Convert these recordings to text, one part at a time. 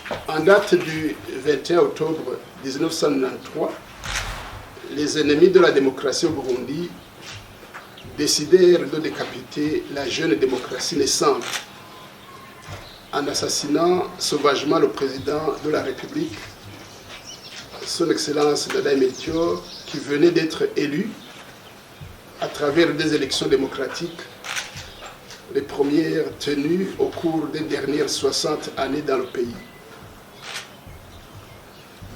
En date du 21 octobre 1993, les ennemis de la démocratie au Burundi décidèrent de décapiter la jeune démocratie naissante en assassinant sauvagement le président de la République, son Excellence Ndadaye Melchior, qui venait d'être élu à travers des élections démocratiques, les premières tenues au cours des dernières 60 années dans le pays.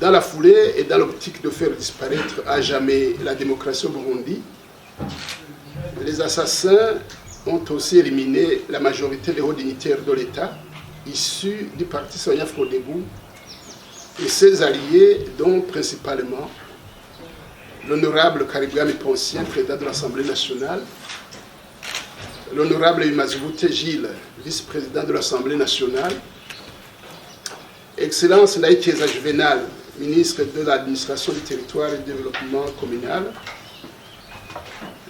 Dans la foulée et dans l'optique de faire disparaître à jamais la démocratie au Burundi, les assassins ont aussi éliminé la majorité des hauts dignitaires de l'État, issus du parti Sahwanya-Frodebu, et ses alliés, dont principalement l'honorable Karibwami Poncien, président de l'Assemblée nationale, l'honorable Imazivute Gilles, vice-président de l'Assemblée nationale, Excellence Ndayikieza Juvenal, ministre de l'Administration du territoire et du développement communal,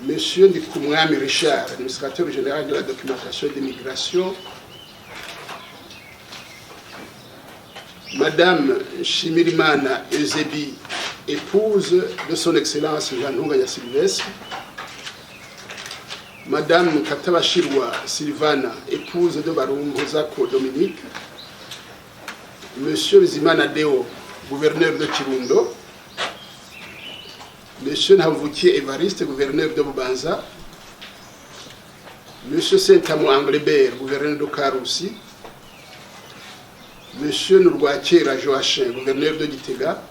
Monsieur Ndikumwami Richard, administrateur général de la documentation et de l'immigration, Madame Shimirimana Eusebi, épouse de son Excellence Jean-Ntunganya Sylvestre, Madame Katabashirwa Sylvana, épouse de Barumbozako Dominique, Monsieur Bizimana Deo, gouverneur de Kirundo, Monsieur Nhamvukiye Evariste, gouverneur de Bubanza, Monsieur Sentamo Anglebert, gouverneur de Karusi, Monsieur Nurwakera Joachim, gouverneur de Gitega,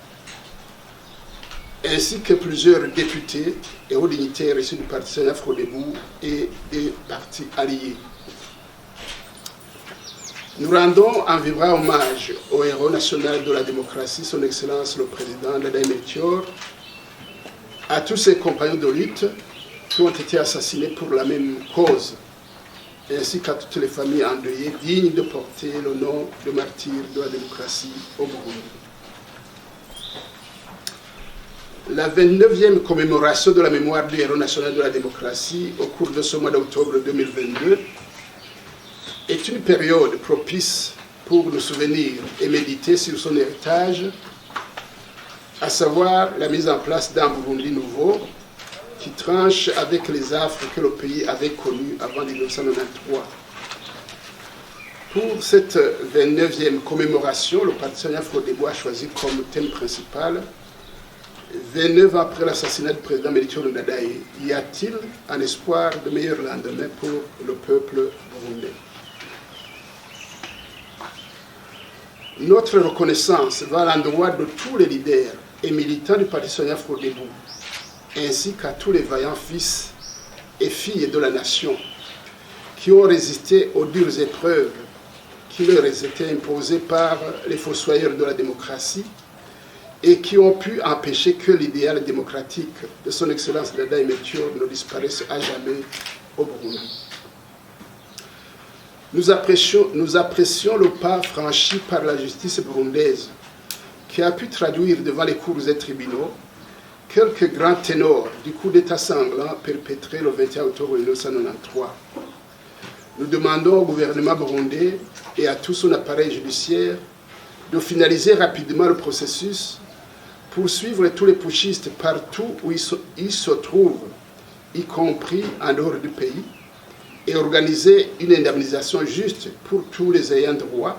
ainsi que plusieurs députés et hauts dignitaires issus du parti Sahwanya-Frodebu et des partis alliés. Nous rendons en vibrant hommage au héros national de la démocratie, son Excellence le Président Ndadaye Melchior, à tous ses compagnons de lutte qui ont été assassinés pour la même cause, ainsi qu'à toutes les familles endeuillées dignes de porter le nom de martyrs de la démocratie au Burundi. La 29e commémoration de la mémoire du héros national de la démocratie au cours de ce mois d'octobre 2022 est une période propice pour nous souvenir et méditer sur son héritage, à savoir la mise en place d'un Burundi nouveau qui tranche avec les affres que le pays avait connues avant 1993. Pour cette 29e commémoration, le parti Sahwanya-Frodebu a choisi comme thème principal 29 ans après l'assassinat du président Melchior Ndadaye, y a-t-il un espoir de meilleur lendemain pour le peuple burundais? Notre reconnaissance va à l'endroit de tous les leaders et militants du parti Sahwanya-Frodebu, ainsi qu'à tous les vaillants fils et filles de la nation qui ont résisté aux dures épreuves qui leur étaient imposées par les fossoyeurs de la démocratie et qui ont pu empêcher que l'idéal démocratique de son Excellence Ndadaye Melchior ne disparaisse à jamais au Burundi. Nous apprécions le pas franchi par la justice burundaise qui a pu traduire devant les cours et tribunaux quelques grands ténors du coup d'État sanglant perpétré le 21 octobre 1993. Nous demandons au gouvernement burundais et à tout son appareil judiciaire de finaliser rapidement le processus, poursuivre tous les putschistes partout où ils se trouvent, y compris en dehors du pays, et organiser une indemnisation juste pour tous les ayants droit,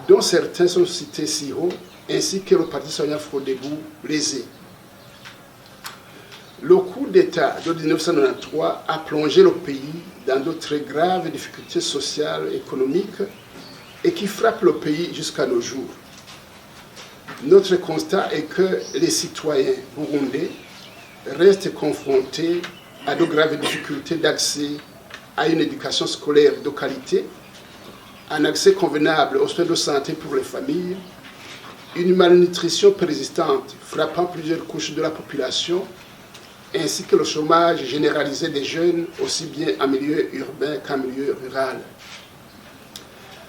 dont certains sont cités si haut, ainsi que le parti Sahwanya-Frodebu lésé. Le coup d'État de 1993 a plongé le pays dans de très graves difficultés sociales et économiques et qui frappent le pays jusqu'à nos jours. Notre constat est que les citoyens burundais restent confrontés à de graves difficultés d'accès à une éducation scolaire de qualité, un accès convenable aux soins de santé pour les familles, une malnutrition persistante frappant plusieurs couches de la population, ainsi que le chômage généralisé des jeunes, aussi bien en milieu urbain qu'en milieu rural.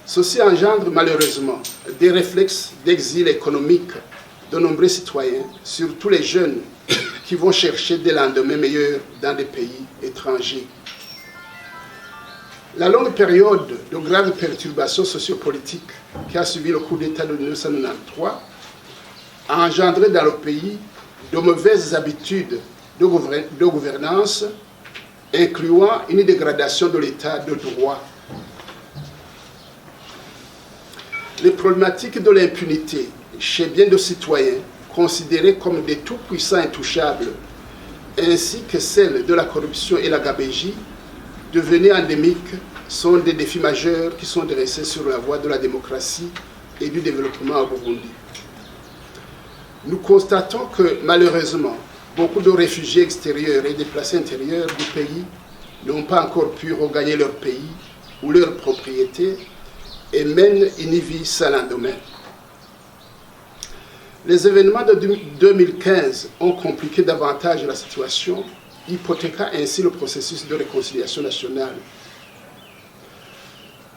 Ceci engendre malheureusement des réflexes d'exil économique de nombreux citoyens, surtout les jeunes qui vont chercher des lendemains meilleurs dans des pays étrangers. La longue période de graves perturbations sociopolitiques qui a suivi le coup d'État de 1993 a engendré dans le pays de mauvaises habitudes de gouvernance, incluant une dégradation de l'état de droit. Les problématiques de l'impunité chez bien de citoyens considérés comme des tout-puissants intouchables, ainsi que celles de la corruption et la gabégie, devenues endémiques, sont des défis majeurs qui sont dressés sur la voie de la démocratie et du développement au Burundi. Nous constatons que, malheureusement, beaucoup de réfugiés extérieurs et déplacés intérieurs du pays n'ont pas encore pu regagner leur pays ou leur propriété et mènent une vie sans lendemain. Les événements de 2015 ont compliqué davantage la situation, hypothéquant ainsi le processus de réconciliation nationale.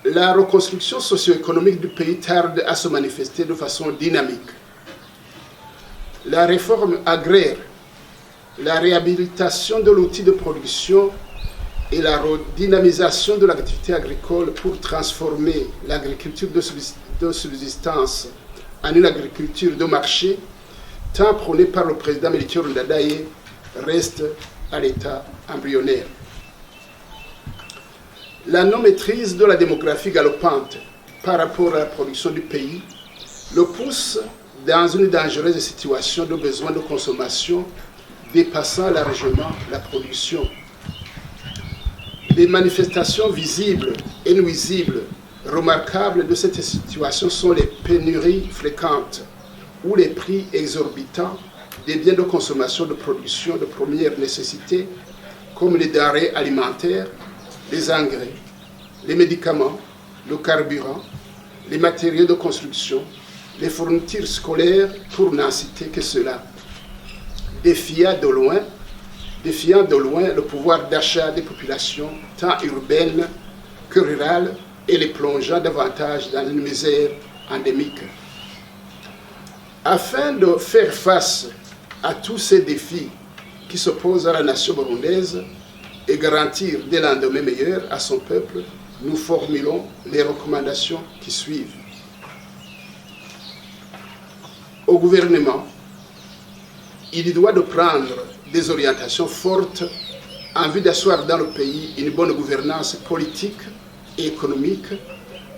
La reconstruction socio-économique du pays tarde à se manifester de façon dynamique. La réforme agraire, la réhabilitation de l'outil de production et la redynamisation de l'activité agricole pour transformer l'agriculture de subsistance en une agriculture de marché, tant prônée par le président Melchior Ndadaye, reste à l'état embryonnaire. La non-maîtrise de la démographie galopante par rapport à la production du pays le pousse dans une dangereuse situation de besoin de consommation dépassant largement la production. Les manifestations visibles et nuisibles remarquables de cette situation sont les pénuries fréquentes ou les prix exorbitants des biens de consommation de production de première nécessité comme les denrées alimentaires, les engrais, les médicaments, le carburant, les matériaux de construction, les fournitures scolaires, pour n'en citer que cela, défiant de loin le pouvoir d'achat des populations, tant urbaines que rurales, et les plongeant davantage dans une misère endémique. Afin de faire face à tous ces défis qui s'opposent à la nation burundaise et garantir des lendemains meilleurs à son peuple, nous formulons les recommandations qui suivent. Au gouvernement, il doit de prendre des orientations fortes en vue d'asseoir dans le pays une bonne gouvernance politique et économique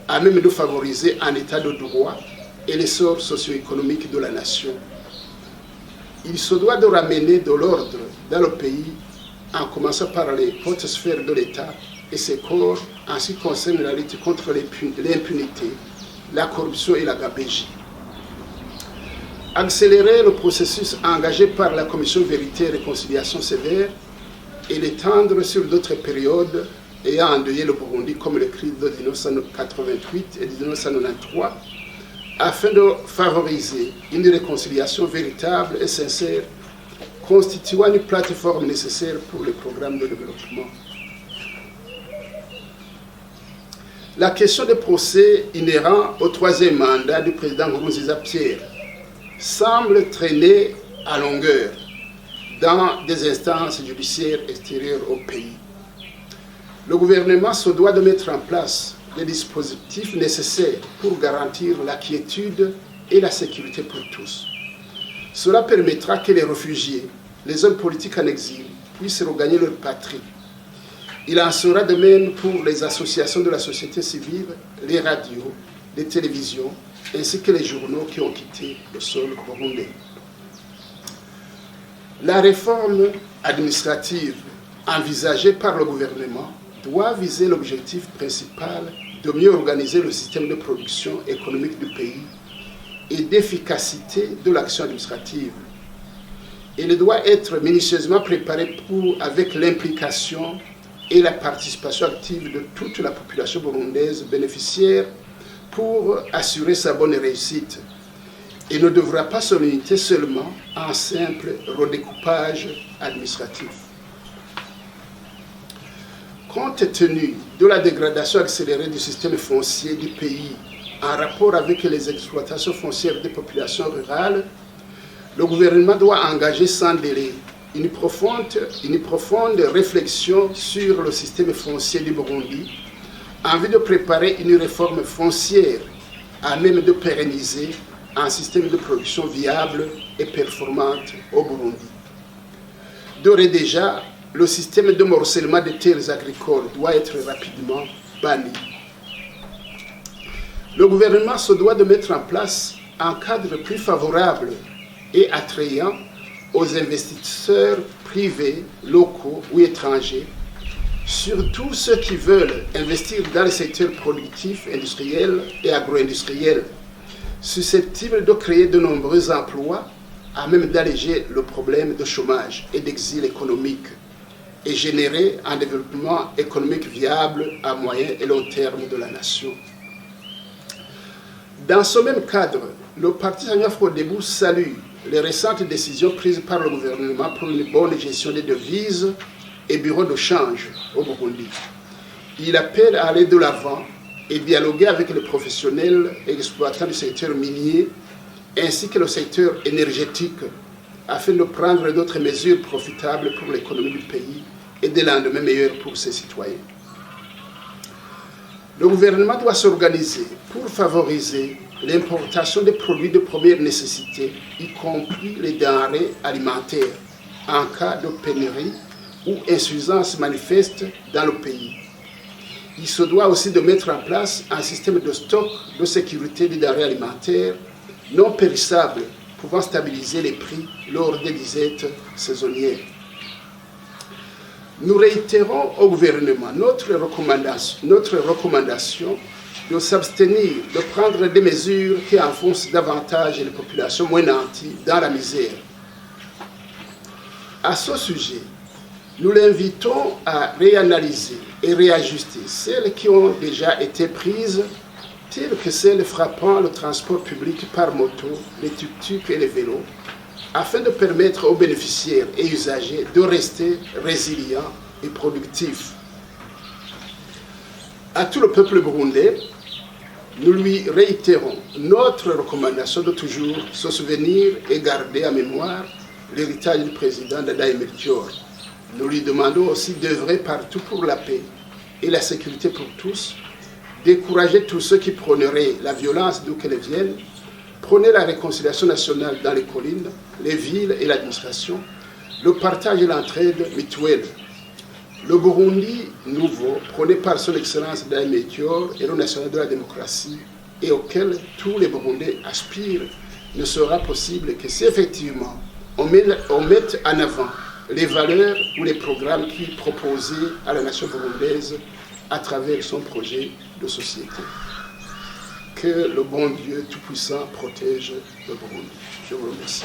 à même de favoriser un état de droit et l'essor socio-économique de la nation. Il se doit de ramener de l'ordre dans le pays en commençant par les hautes sphères de l'État et ses corps en ce qui concerne la lutte contre l'impunité, la corruption et la gabégie. Accélérer le processus engagé par la Commission Vérité et Réconciliation sévère et l'étendre sur d'autres périodes ayant endeuillé le Burundi comme le cri de 1988 et de 1993, afin de favoriser une réconciliation véritable et sincère, constituant une plateforme nécessaire pour le programme de développement. La question des procès inhérents au troisième mandat du président Nkurunziza Pierre semble traîner à longueur dans des instances judiciaires extérieures au pays. Le gouvernement se doit de mettre en place les dispositifs nécessaires pour garantir la quiétude et la sécurité pour tous. Cela permettra que les réfugiés, les hommes politiques en exil, puissent regagner leur patrie. Il en sera de même pour les associations de la société civile, les radios, les télévisions, ainsi que les journaux qui ont quitté le sol burundais. La réforme administrative envisagée par le gouvernement doit viser l'objectif principal de mieux organiser le système de production économique du pays et d'efficacité de l'action administrative. Il doit être minutieusement préparé avec l'implication et la participation active de toute la population burundaise bénéficiaire pour assurer sa bonne réussite et ne devra pas se limiter seulement à un simple redécoupage administratif. Compte tenu de la dégradation accélérée du système foncier du pays en rapport avec les exploitations foncières des populations rurales, le gouvernement doit engager sans délai une profonde réflexion sur le système foncier du Burundi en vue de préparer une réforme foncière à même de pérenniser un système de production viable et performante au Burundi. D'ores et déjà, le système de morcellement des terres agricoles doit être rapidement banni. Le gouvernement se doit de mettre en place un cadre plus favorable et attrayant aux investisseurs privés, locaux ou étrangers, surtout ceux qui veulent investir dans les secteurs productifs, industriels et agro-industriels, susceptibles de créer de nombreux emplois, à même d'alléger le problème de chômage et d'exil économique et générer un développement économique viable à moyen et long terme de la nation. Dans ce même cadre, le Parti Sahel-Afro-Debout salue les récentes décisions prises par le gouvernement pour une bonne gestion des devises et bureaux de change au Burundi. Il appelle à aller de l'avant et dialoguer avec les professionnels et exploitants du secteur minier ainsi que le secteur énergétique afin de prendre d'autres mesures profitables pour l'économie du pays et des lendemains meilleurs pour ses citoyens. Le gouvernement doit s'organiser pour favoriser l'importation des produits de première nécessité, y compris les denrées alimentaires, en cas de pénurie ou insuffisance manifeste dans le pays. Il se doit aussi de mettre en place un système de stock de sécurité des denrées alimentaires non périssables pouvant stabiliser les prix lors des disettes saisonnières. Nous réitérons au gouvernement notre recommandation de s'abstenir de prendre des mesures qui enfoncent davantage les populations moins nanties dans la misère. À ce sujet, nous l'invitons à réanalyser et réajuster celles qui ont déjà été prises, telles que celles frappant le transport public par moto, les tuk-tuk et les vélos, afin de permettre aux bénéficiaires et usagers de rester résilients et productifs. À tout le peuple burundais, nous lui réitérons notre recommandation de toujours se souvenir et garder en mémoire l'héritage du président Dadaye Melchior. Nous lui demandons aussi d'œuvrer partout pour la paix et la sécurité pour tous, décourager tous ceux qui prôneraient la violence d'où qu'elle vienne, prôner la réconciliation nationale dans les collines, les villes et l'administration, le partage et l'entraide mutuelle. Le Burundi nouveau, prôné par son excellence Dadaye Melchior, héros national de la démocratie, et auquel tous les Burundais aspirent, ne sera possible que si effectivement on mette en avant les valeurs ou les programmes qu'il proposait à la nation burundaise à travers son projet de société. Que le bon Dieu Tout-Puissant protège le Burundi. Je vous remercie.